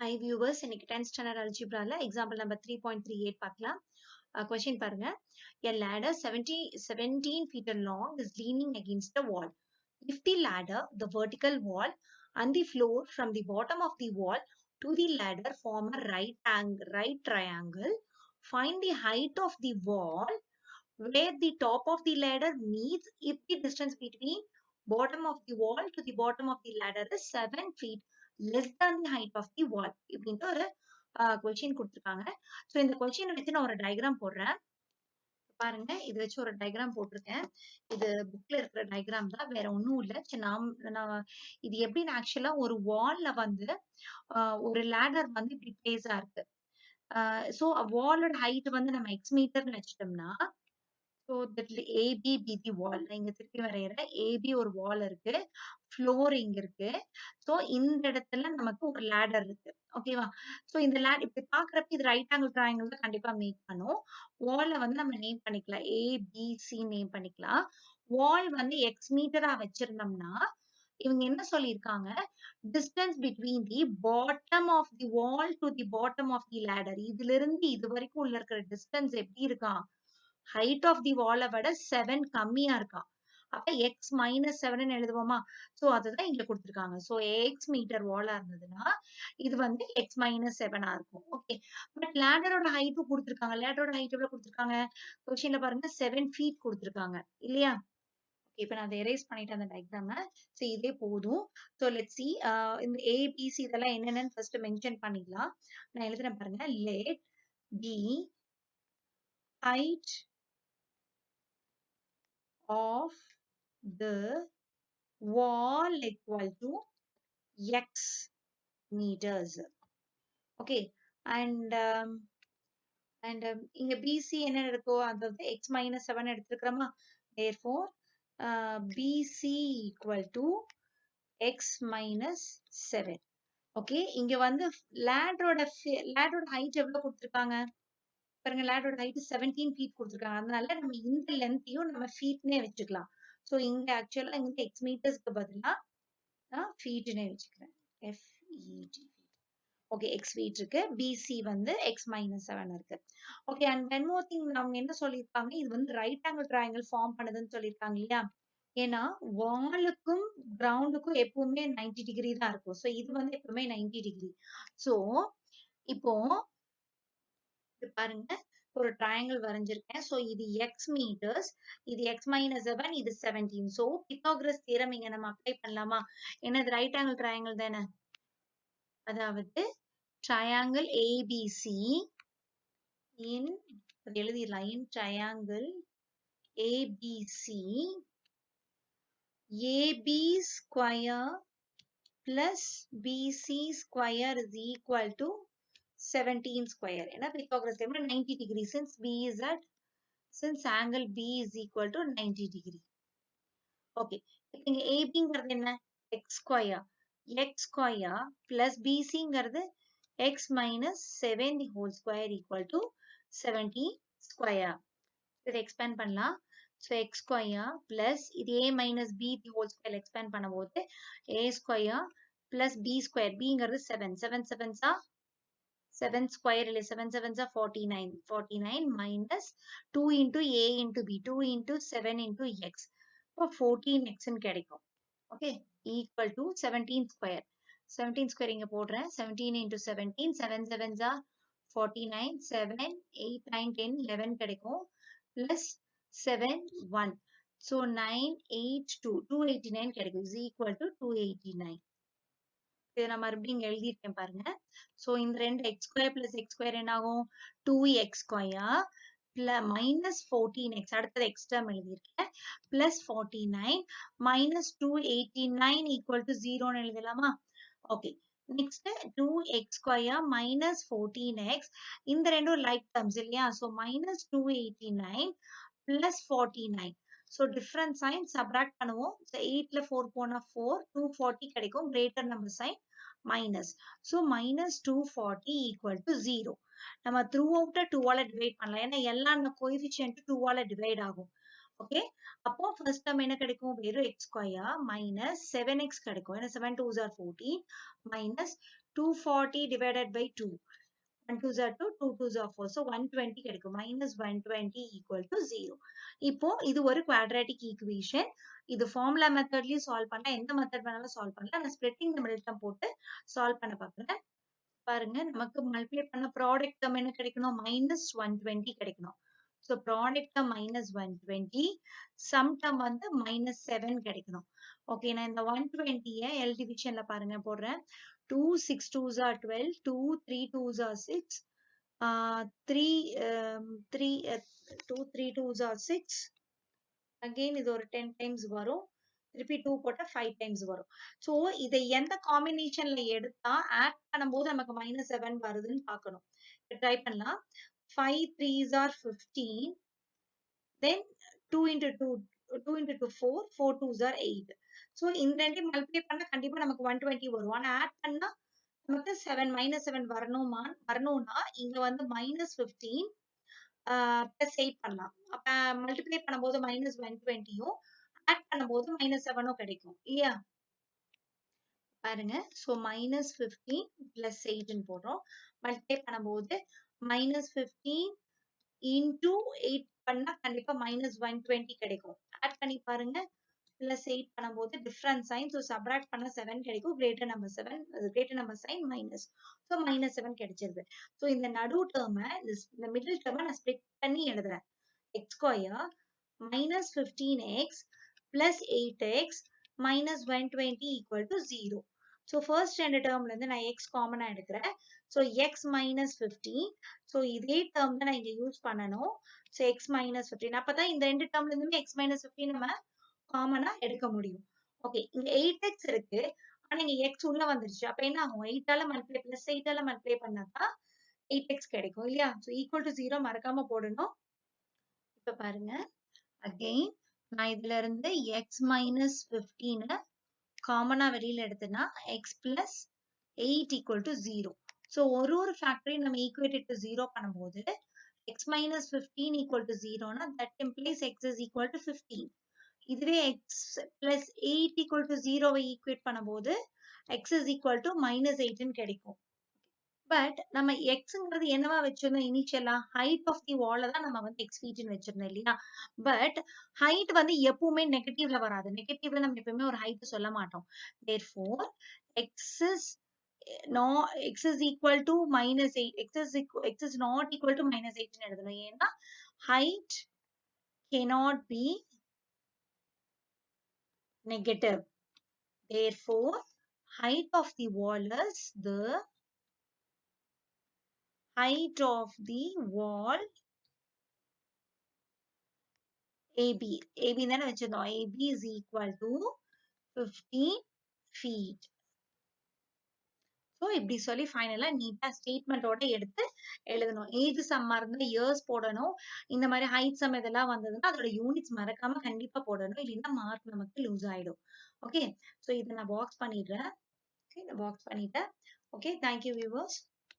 Hi viewers, இன்னைக்கு 10th standard algebraல example number 3.38 பார்க்கலாம். Question பாருங்க. A ladder 17 feet long is leaning against the wall. If the ladder, the vertical wall and the floor from the bottom of the wall to the ladder form a right triangle, find the height of the wall where the top of the ladder meets if the distance between bottom of the wall to the bottom of the ladder is 7 feet less than the height of the wall. இப்படின்ட்டு ஒரு question கொடுத்துருக்காங்க. So இந்த கொஸ்டினை வச்சு நான் ஒரு diagram போடுறேன். பாருங்க, இது வச்சு ஒரு டயக்ராம் போட்டிருக்கேன். இது புக்ல இருக்கிற டயக்ராம் தான், வேற ஒன்றும் இல்லை. சரி, நான் இது எப்படின்னு ஆக்சுவலா ஒரு வால்ல வந்து ஒரு லேடர் வந்து இப்படி பிளேஸா இருக்கு. ஸோ வாலோட ஹைட் வந்து நம்ம எக்ஸ் மீட்டர்னு வச்சுட்டோம்னா, ஸோ ஏபி பிதி வால் இங்க திருப்பி வரைகிற ஏபி ஒரு வால் இருக்கு, ஃப்ளோர் இங்க இருக்கு. ஸோ இந்த இடத்துல நமக்கு ஒரு லேடர் இருக்கு. ஓகேவா? ஸோ இந்த லேட் இப்படி பாக்குறப்ப இது ரைட் ஆங்கிள் ட்ரையாங்கிள் தான் கண்டிப்பா மேக் பண்ணும். வால்ல வந்து நம்ம நேம் பண்ணிக்கலாம், ஏபிசி நேம் பண்ணிக்கலாம். வால் வந்து எக்ஸ் மீட்டரா வச்சிருந்தோம்னா இவங்க என்ன சொல்லியிருக்காங்க, distance between the bottom of the wall to the bottom of the ladder, இதுல இருந்து இது வரைக்கும் உள்ள இருக்கிற டிஸ்டன்ஸ் எப்படி இருக்கான், ஹைட் ஆஃப் தி வாலை விட 7 கம்மியா இருக்கா. அப்ப எக்ஸ் மைனஸ் 7 எழுதுவோமா? சோ அதுதான் இங்க கொடுத்துருக்காங்க. சோ எக்ஸ் மீட்டர் வாலா இருந்ததுன்னா இது வந்து எக்ஸ் மைனஸ் 7 இருக்கும். ஓகே, பட் லேடரோட ஹைட்டும் கொடுத்துருக்காங்க. லேடரோட ஹைட் எவ்வளவு கொடுத்துருக்காங்க? கொஸ்டின்ல பாருங்க 7 ஃபீட் கொடுத்துருக்காங்க இல்லையா? இப்ப நான் அதை எரேஸ் பண்ணிட்டேன் அந்த டயக்ராம. சோ இதே போதும். சோ லெட்ஸ் சி இந்த ஏபிசி இதெல்லாம் என்னென்னு ஃபர்ஸ்ட் மென்ஷன் பண்ணிடலாம். நான் எழுதுறேன் பாருங்க. Let the height of the wall equal to x meters. Okay, and இங்க BC என்ன இருக்கோ அதாவது x minus 7 எடுத்துக்கிறோமா. Therefore, BC equal to x minus 7. Okay, இங்க வந்து லேடரோட ஹைட் எவ்வளவு கொடுத்திருக்காங்க பாருங்க. லேடரோட ஹைட் 17 ஃபீட் கொடுத்திருக்காங்க. அதனால நம்ம இந்த லென்த்தையும் நம்ம ஃபீட்னே வச்சுக்கலாம். சோ இங்க ஆக்சுவலா இங்க எக்ஸ் மீட்டர்ஸ்க்கு பதிலா நான் ஃபீட்னே வச்சுக்கிறேன். FET. ஓகே, எக்ஸ் ஃபீட் இருக்கு. பிசி வந்து எக்ஸ் மைனஸ் 7 இருக்கு. Okay, and one more thing அவங்க என்ன சொல்லியிருக்காங்க, இது வந்து ரைட் ஆங்கிள் ட்ரையாங்கிள் ஃபார்ம் பண்ணுதுன்னு சொல்லியிருக்காங்க இல்லையா? ஏன்னா வாலுக்கும் கிரவுண்டுக்கும் எப்பவுமே 90 டிகிரி தான் இருக்கும். சோ இது வந்து எப்பவுமே 90 டிகிரி. சோ இப்போ இது பாருங்க, ஒரு ட்ரையாங்கிள் வரைஞ்சிருக்கேன். சோ இது எக்ஸ் மீட்டர்ஸ், இது எக்ஸ் மைனஸ் 7, இது 17. சோ பித்தாகரஸ் தியரம் இங்க நம்ம அப்ளை பண்ணலாமா? ஏன்னா இது ரைட் ஆங்கிள் ட்ரையாங்கிள் தானே. அதாவது triangle ABC in எழுதிடலாம். in triangle ABC, AB square plus BC square is equal to 17 square. ஏன்னா Pythagoras theorem 90 degree, since angle B is equal to 90 degree. Okay, இப்போ இங்க ABங்கிறது என்ன? x square. x square plus BCங்கிறது x minus 7 the whole square equal to 70 square. இதை expand பண்ணலாம். So x square plus இது a minus b the whole square expand பண்ணும்போது a square plus b square. bங்கிறது 7. 7 sevens are 7 square இல்லை 7 sevens are 49. 49 minus 2 into a into b. 2 into 7 into x. இப்போ 14x ன்னு கிடைக்கும். Okay, equal to 17 square. 17 square இங்க போடுறேன். 17 into 17, 7 sevens are 49, 7, 8, 9, 10, 11 கிடைக்கும். Plus 7, 1. So 9, 8, 2, 289 கிடைக்கும். Is equal to 289. இதை நான் மறுபடியும் இங்க எழுதியிருக்கேன் பாருங்க. So இந்த ரெண்டு x square plus x square என்ன ஆகும்? 2x square plus minus 14x. அடுத்தது x term எழுதியிருக்கேன். Plus 49 minus 289 equal to 0 ன்னு எழுதலாமா? Okay, next 2x square minus 14x. இந்த ரெண்டும் like terms இல்லையா? So minus 289 plus 49. So different sign subtract பண்ணுவோம். So 8ல 4 போனா 4, 240 கிடைக்கும். Greater number sign minus. So minus 240 equal to 0. நம்ம throughout 2 ஆல divide பண்ணலாம். ஏன்னா எல்லா coefficient 2 ஆல divide ஆகும். ஓகே, அப்போ ஃபர்ஸ்ட் டேர்ம் என்ன கிடைக்கும்? வெறும் x ஸ்கொயர் மைனஸ் 7x கிடைக்கும். ஏன்னா 7 2s are 14 minus 240 divided by 2. 1 2s are 2, 2 2s are 4. So 120 கிடைக்கும். Minus 120 equal to 0. இப்போ இது ஒரு quadratic equation. இது formula methodலயும் solve பண்ணலாம். எந்த method வேணாலும் solve பண்ணலாம். நான் splitting the middle term போட்டு solve பண்ண பார்க்கிறேன். பாருங்க நமக்கு multiply பண்ண product term என்ன கிடைக்கணும்? Minus 120 கிடைக்கணும். So product term minus 120. Sum term வந்து minus 7 கிடைக்கணும். Okay, நான் இந்த 120 L divisionல பாருங்க போடுறேன். 2 6 2s are 12, 2 3 2s are 6, 3 3 2 3 2s are 6. Again இது ஒரு 10 times வரும். திருப்பி 2 போட்டா 5 times வரும். So இதை எந்த காம்பினேஷன்ல எடுத்தா ஆட் பண்ணும்போது நமக்கு minus 7 வருதுன்னு பார்க்கணும். ட்ரை பண்ணலாம். 5 3s are 15. Then 2 into 2, 2 into 2 4, 4 2s are 8. So இந்த ரெண்டையும் மல்டிப்ளை பண்ணா கண்டிப்பா நமக்கு 120 வரும். ஆனா ஆட் பண்ணா நமக்கு 7 minus 7 வரணும்னா இங்க வந்து minus 15 plus 8 பண்ணலாம். அப்ப மல்டிப்ளை பண்ணும்போது minus 120யும் ஆட் பண்ணும்போது minus 7ம் கிடைக்கும் இல்லையா? பாருங்க. So minus 15 plus 8 ன்னு போடுறோம். மல்டிப்ளை பண்ணும்போது minus 15 into 8 பண்ணா கண்டிப்பா minus 120 கிடைக்கும். ஆட் பண்ணி பாருங்க. plus 8 பண்ணும்போது different sign. So subtract பண்ணா 7 கிடைக்கும். greater number sign minus. So minus 7 கிடைச்சிருது. So இந்த நடு term இந்த middle term நான் split பண்ணி எழுதுறேன். x square minus 15x plus 8x minus 120 equal to 0. So first ரெண்டு termல இருந்து நான் x common எடுக்கிறேன். So x minus 15. So இதே term தான் நான் இங்க யூஸ் பண்ணணும். So x minus 15. அப்பதான் இந்த ரெண்டு termல இருந்துமே x minus 15 நம்ம காமனா எடுக்க முடியும். ஓகே, இங்க 8x இருக்கு. ஆனா இங்க x உள்ள வந்துருச்சு. அப்ப என்ன ஆகும்? 8 ஆல மல்டிப்ளை பிளஸ் 8 ஆல மல்டிப்ளை பண்ணாதான் 8x கிடைக்கும் இல்லையா? So equal to 0 மறக்காம போடணும். இப்ப பாருங்க. அகைன் நான் இதுல இருந்து x minus 15 காமனா வெளியில எடுத்தேன்னா x plus 8 equal to 0. So ஒரு ஃபேக்டரையும் நம்ம equated to 0 பண்ணும்போது x minus 15 equal to 0 னா that implies x is equal to 15. இதுவே x plus 8 equal to 0 why equate பண்ணும்போது x is equal to minus 8 ன்னு கிடைக்கும். பட் நம்ம எக்ஸ்ங்கிறது என்னவா வச்சிருந்தோம் இனிஷியலா? ஹைட் ஆஃப் தி வால்ல தான் நம்ம வந்து எக்ஸ் ஃபீட்னு வச்சிருந்தோம் இல்லையா? பட் ஹைட் வந்து எப்பவுமே நெகட்டிவ்ல வராது. நெகட்டிவ்ல நம்ம எப்பவுமே ஒரு ஹைட் சொல்ல மாட்டோம். therefore x is equal to minus 8. x is not equal to minus 8 ன்னு எழுதணும். ஏன்னா height cannot be negative. Therefore height of the wall is the height of the wall AB. AB தானே வச்சிருந்தோம். AB is equal to 15 feet. So இப்படி சொல்லி ஃபைனலா நீட்டா ஸ்டேட்மெண்டோட எடுத்து எழுதணும். ஏஜ் சம்மா இருந்தா இயர்ஸ் போடணும். இந்த மாதிரி ஹைட் சம் இதெல்லாம் வந்ததுன்னா அதோட யூனிட்ஸ் மறக்காம கண்டிப்பா போடணும். இல்லைன்னா மார்க் நமக்கு லூஸ் ஆயிடும். ஓகே, ஸோ இதை நான் பாக்ஸ் பண்ணிடுறேன். ஓகே, நான் பாக்ஸ் பண்ணிட்டேன். Okay, thank you viewers.